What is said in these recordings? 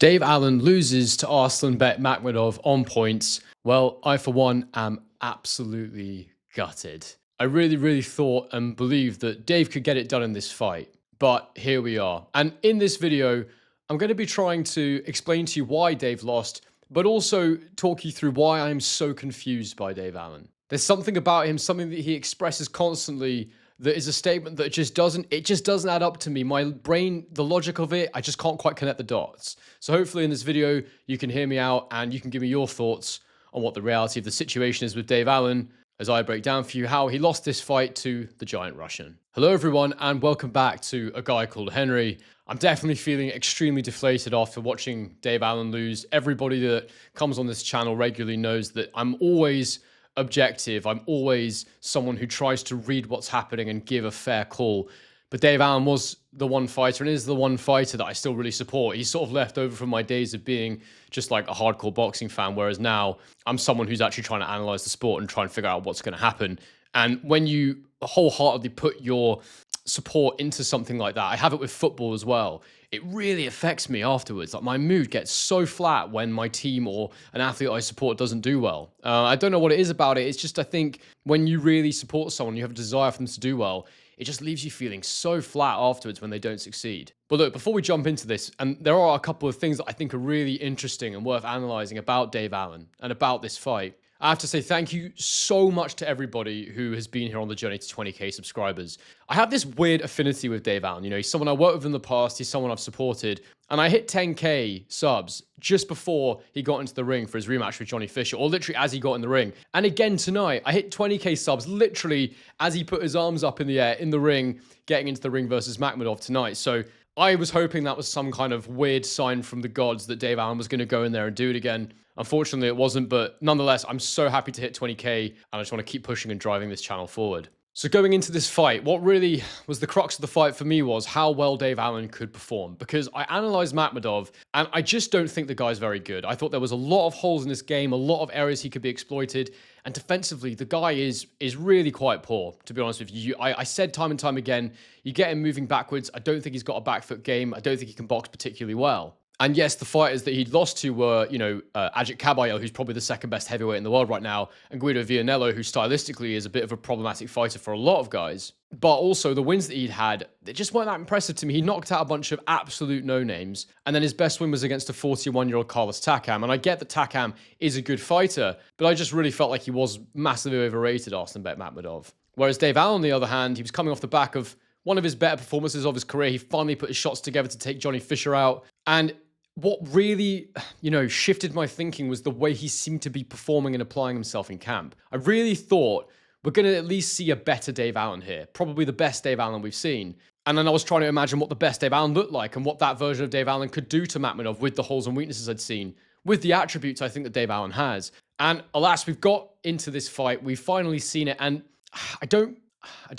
Dave Allen loses to Arslanbek Makhmudov on points. Well, I for one am absolutely gutted. I really thought and believed that Dave could get it done in this fight. But here we are. And in this video, I'm going to be trying to explain to you why Dave lost, but also talk you through why I'm so confused by Dave Allen. There's something about him, something that he expresses constantly that is a statement that just doesn't add up to me. My brain, the logic of it, I just can't quite connect the dots. So hopefully in this video, you can hear me out and you can give me your thoughts on what the reality of the situation is with Dave Allen as I break down for you how he lost this fight to the giant Russian. Hello everyone and welcome back to A Guy Called Henry. I'm definitely feeling extremely deflated after watching Dave Allen lose. Everybody that comes on this channel regularly knows that I'm always objective. I'm always someone who tries to read what's happening and give a fair call. But Dave Allen was the one fighter and is the one fighter that I still really support. He's sort of left over from my days of being just like a hardcore boxing fan, whereas now I'm someone who's actually trying to analyze the sport and try and figure out what's going to happen. And when you wholeheartedly put your support into something like that, I have it with football as well, it really affects me afterwards. Like my mood gets so flat when my team or an athlete I support doesn't do well. I don't know what it is about it. It's just, I think when you really support someone, you have a desire for them to do well, it just leaves you feeling so flat afterwards when they don't succeed. But look, before we jump into this, and there are a couple of things that I think are really interesting and worth analyzing about Dave Allen and about this fight. I have to say thank you so much to everybody who has been here on the journey to 20k subscribers. I have this weird affinity with Dave Allen. You know, he's someone I worked with in the past, he's someone I've supported, and I hit 10k subs just before he got into the ring for his rematch with Johnny Fisher, or literally as he got in the ring. And again tonight, I hit 20k subs literally as he put his arms up in the air in the ring, getting into the ring versus Makhmudov tonight. So I was hoping that was some kind of weird sign from the gods that Dave Allen was going to go in there and do it again. Unfortunately, it wasn't, but nonetheless, I'm so happy to hit 20k, and I just want to keep pushing and driving this channel forward. So going into this fight, what really was the crux of the fight for me was how well Dave Allen could perform, because I analyzed Makhmudov, and I just don't think the guy's very good. I thought there was a lot of holes in this game, a lot of areas he could be exploited, and defensively, the guy is really quite poor, to be honest with you. I said time and time again, you get him moving backwards, I don't think he's got a back foot game, I don't think he can box particularly well. And yes, the fighters that he'd lost to were, Ajit Kabayo, who's probably the second best heavyweight in the world right now, and Guido Vianello, who stylistically is a bit of a problematic fighter for a lot of guys. But also the wins that he'd had, they just weren't that impressive to me. He knocked out a bunch of absolute no-names. And then his best win was against a 41-year-old Carlos Takam. And I get that Takam is a good fighter, but I just really felt like he was massively overrated, Arslanbek Makhmudov. Whereas Dave Allen, on the other hand, he was coming off the back of one of his better performances of his career. He finally put his shots together to take Johnny Fisher out. And what really, shifted my thinking was the way he seemed to be performing and applying himself in camp. I really thought we're going to at least see a better Dave Allen here, probably the best Dave Allen we've seen. And then I was trying to imagine what the best Dave Allen looked like and what that version of Dave Allen could do to Makhmudov with the holes and weaknesses I'd seen, with the attributes I think that Dave Allen has. And alas, we've got into this fight, we've finally seen it, and I don't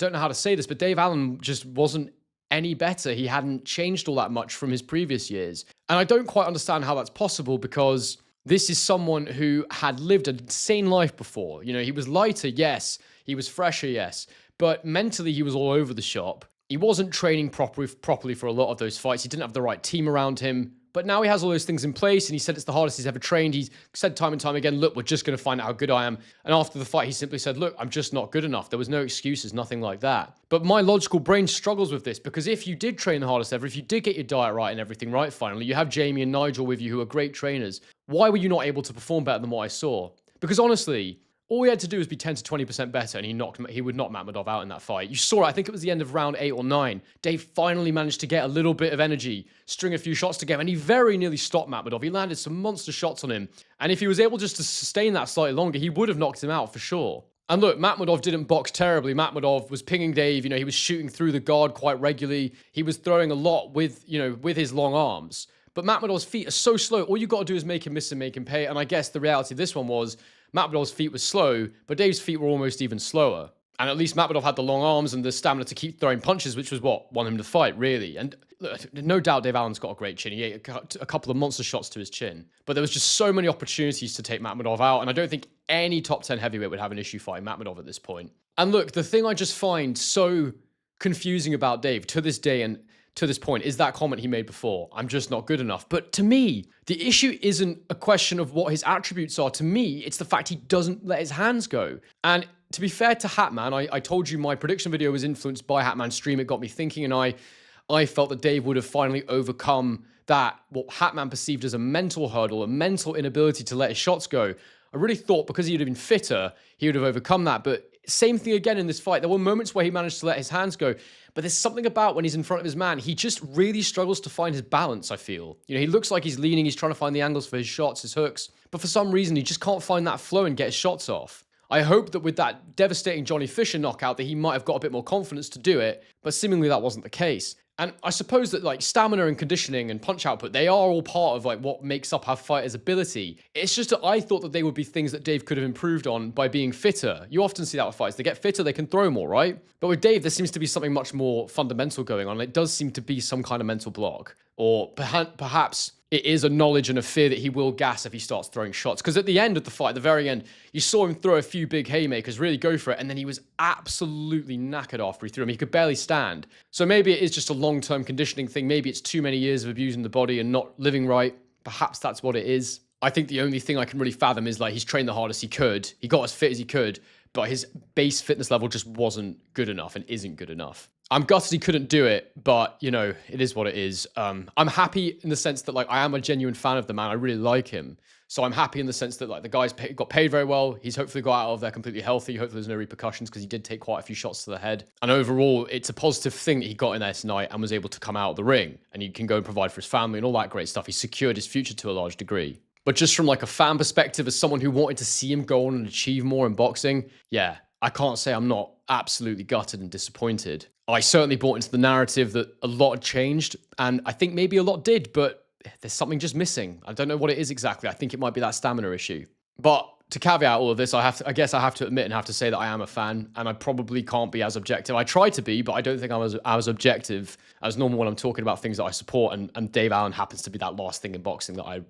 know how to say this, but Dave Allen just wasn't any better. He hadn't changed all that much from his previous years. And I don't quite understand how that's possible, because this is someone who had lived an insane life before. He was lighter, yes. He was fresher, yes. But mentally, he was all over the shop. He wasn't training properly for a lot of those fights. He didn't have the right team around him. But now he has all those things in place, and he said it's the hardest he's ever trained. He's said time and time again, look, we're just going to find out how good I am. And after the fight, he simply said, look, I'm just not good enough. There was no excuses, nothing like that. But my logical brain struggles with this, because if you did train the hardest ever, if you did get your diet right and everything right finally, you have Jamie and Nigel with you who are great trainers, why were you not able to perform better than what I saw? Because honestly, all he had to do was be 10 to 20% better, and he would knock Makhmudov out in that fight. You saw it, I think it was the end of round 8 or 9. Dave finally managed to get a little bit of energy, string a few shots together, and he very nearly stopped Makhmudov. He landed some monster shots on him. And if he was able just to sustain that slightly longer, he would have knocked him out for sure. And look, Makhmudov didn't box terribly. Makhmudov was pinging Dave, he was shooting through the guard quite regularly. He was throwing a lot with his long arms. But Makhmudov's feet are so slow, all you got to do is make him miss and make him pay. And I guess the reality of this one was Makhmudov's feet were slow, but Dave's feet were almost even slower. And at least Makhmudov had the long arms and the stamina to keep throwing punches, which was what won him the fight, really. And look, no doubt Dave Allen's got a great chin. He ate a couple of monster shots to his chin. But there was just so many opportunities to take Makhmudov out, and I don't think any top 10 heavyweight would have an issue fighting Makhmudov at this point. And look, the thing I just find so confusing about Dave to this day, and to this point is that comment he made before. I'm just not good enough. But to me, the issue isn't a question of what his attributes are. To me, it's the fact he doesn't let his hands go. And to be fair to Hatman, I told you my prediction video was influenced by Hatman's stream. It got me thinking, and I felt that Dave would have finally overcome that, what Hatman perceived as a mental hurdle, a mental inability to let his shots go. I really thought because he'd have been fitter, he would have overcome that. But same thing again in this fight. There were moments where he managed to let his hands go, but there's something about when he's in front of his man, he just really struggles to find his balance, I feel. You know, he looks like he's leaning, he's trying to find the angles for his shots, his hooks, but for some reason, he just can't find that flow and get his shots off. I hope that with that devastating Johnny Fisher knockout that he might have got a bit more confidence to do it, but seemingly that wasn't the case. And I suppose that like stamina and conditioning and punch output, they are all part of like what makes up our fighter's ability. It's just that I thought that they would be things that Dave could have improved on by being fitter. You often see that with fighters. They get fitter, they can throw more, right? But with Dave, there seems to be something much more fundamental going on. It does seem to be some kind of mental block. Or perhaps it is a knowledge and a fear that he will gas if he starts throwing shots. Because at the end of the fight, at the very end, you saw him throw a few big haymakers, really go for it, and then he was absolutely knackered after he threw them. He could barely stand. So maybe it is just a long-term conditioning thing. Maybe it's too many years of abusing the body and not living right. Perhaps that's what it is. I think the only thing I can really fathom is like he's trained the hardest he could. He got as fit as he could, but his base fitness level just wasn't good enough and isn't good enough. I'm gutted he couldn't do it, but, you know, it is what it is. I'm happy in the sense that, like, I am a genuine fan of the man. I really like him. So I'm happy in the sense that, like, the guy's got paid very well. He's hopefully got out of there completely healthy. Hopefully there's no repercussions because he did take quite a few shots to the head. And overall, it's a positive thing that he got in there tonight and was able to come out of the ring. And he can go and provide for his family and all that great stuff. He secured his future to a large degree. But just from, like, a fan perspective, as someone who wanted to see him go on and achieve more in boxing, yeah, I can't say I'm not absolutely gutted and disappointed. I certainly bought into the narrative that a lot had changed, and I think maybe a lot did, but there's something just missing. I don't know what it is exactly. I think it might be that stamina issue. But to caveat all of this, I guess I have to admit and have to say that I am a fan, and I probably can't be as objective. I try to be, but I don't think I'm as objective as normal when I'm talking about things that I support, and Dave Allen happens to be that last thing in boxing that I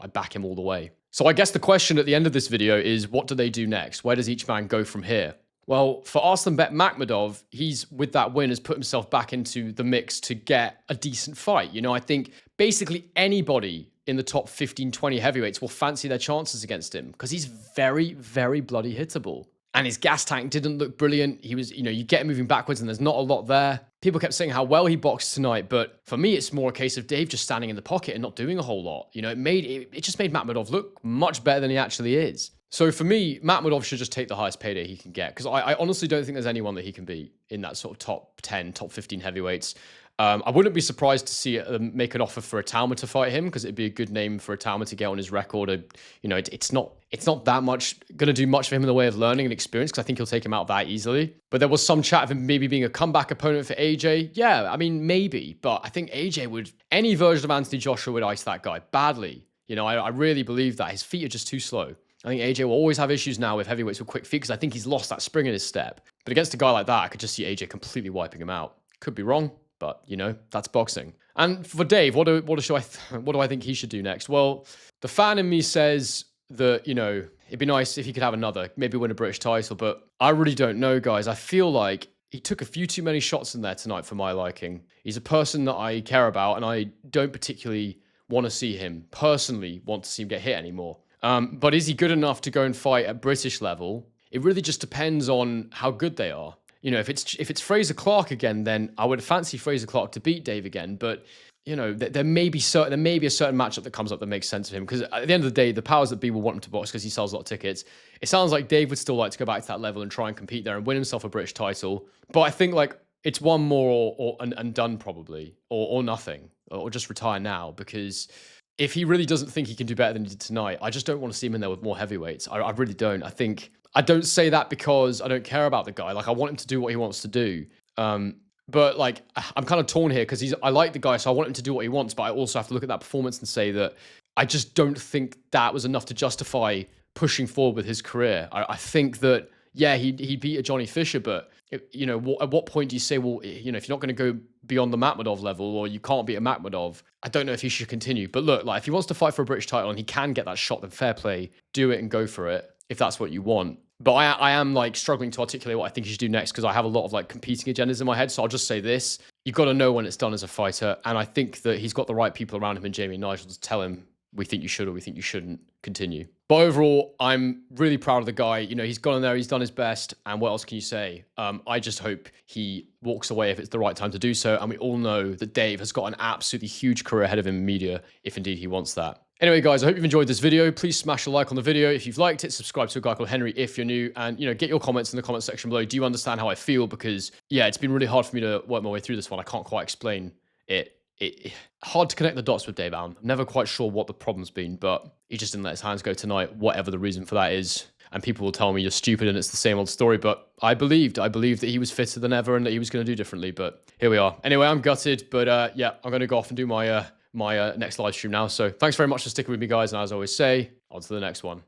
back him all the way. So I guess the question at the end of this video is, what do they do next? Where does each man go from here? Well, for Arslanbek Makhmudov, he's, with that win, has put himself back into the mix to get a decent fight. You know, I think basically anybody in the top 15, 20 heavyweights will fancy their chances against him because he's very, very bloody hittable. And his gas tank didn't look brilliant. He was, you know, you get him moving backwards and there's not a lot there. People kept saying how well he boxed tonight, but for me, it's more a case of Dave just standing in the pocket and not doing a whole lot. You know, it just made Makhmudov look much better than he actually is. So for me, Makhmudov should just take the highest payday he can get because I honestly don't think there's anyone that he can beat in that sort of top 10, top 15 heavyweights. I wouldn't be surprised to see it make an offer for Atalma to fight him because it'd be a good name for Atalma to get on his record. You know, it's not that much going to do much for him in the way of learning and experience because I think he'll take him out that easily. But there was some chat of him maybe being a comeback opponent for AJ. Yeah, I mean, maybe. But I think AJ would, any version of Anthony Joshua would ice that guy badly. You know, I really believe that. His feet are just too slow. I think AJ will always have issues now with heavyweights with quick feet because I think he's lost that spring in his step. But against a guy like that, I could just see AJ completely wiping him out. Could be wrong, but, you know, that's boxing. And for Dave, what do I think he should do next? Well, the fan in me says that, you know, it'd be nice if he could have another, maybe win a British title, but I really don't know, guys. I feel like he took a few too many shots in there tonight for my liking. He's a person that I care about, and I don't particularly want to see him get hit anymore. But is he good enough to go and fight at British level? It really just depends on how good they are. You know, if it's Fraser Clark again, then I would fancy Fraser Clark to beat Dave again. But, you know, there may be a certain matchup that comes up that makes sense for him. Because at the end of the day, the powers that be will want him to box because he sells a lot of tickets. It sounds like Dave would still like to go back to that level and try and compete there and win himself a British title. But I think, like, it's one more and done probably, or nothing, or just retire now because if he really doesn't think he can do better than he did tonight, I just don't want to see him in there with more heavyweights. I really don't. I don't say that because I don't care about the guy. Like, I want him to do what he wants to do. But, like, I'm kind of torn here because I like the guy, so I want him to do what he wants, but I also have to look at that performance and say that I just don't think that was enough to justify pushing forward with his career. I think that, yeah, he beat a Johnny Fisher, but, you know, at what point do you say, well, you know, if you're not going to go beyond the Makhmudov level or you can't beat a Makhmudov, I don't know if he should continue. But look, like, if he wants to fight for a British title and he can get that shot, then fair play. Do it and go for it if that's what you want. But I am like struggling to articulate what I think he should do next because I have a lot of like competing agendas in my head. So I'll just say this. You've got to know when it's done as a fighter. And I think that he's got the right people around him in Jamie and Nigel to tell him, we think you should or we think you shouldn't continue. But overall, I'm really proud of the guy. You know, he's gone in there, he's done his best. And what else can you say? I just hope he walks away if it's the right time to do so. And we all know that Dave has got an absolutely huge career ahead of him in media, if indeed he wants that. Anyway, guys, I hope you've enjoyed this video. Please smash a like on the video. If you've liked it, subscribe to a guy called Henry if you're new. And, you know, get your comments in the comment section below. Do you understand how I feel? Because, yeah, it's been really hard for me to work my way through this one. I can't quite explain it. Hard to connect the dots with Dave Allen. I'm never quite sure what the problem's been, but he just didn't let his hands go tonight, whatever the reason for that is. And people will tell me you're stupid and it's the same old story, but I believed that he was fitter than ever and that he was going to do differently, but here we are. Anyway, I'm gutted, but yeah, I'm going to go off and do my next live stream now. So thanks very much for sticking with me, guys. And as I always say, on to the next one.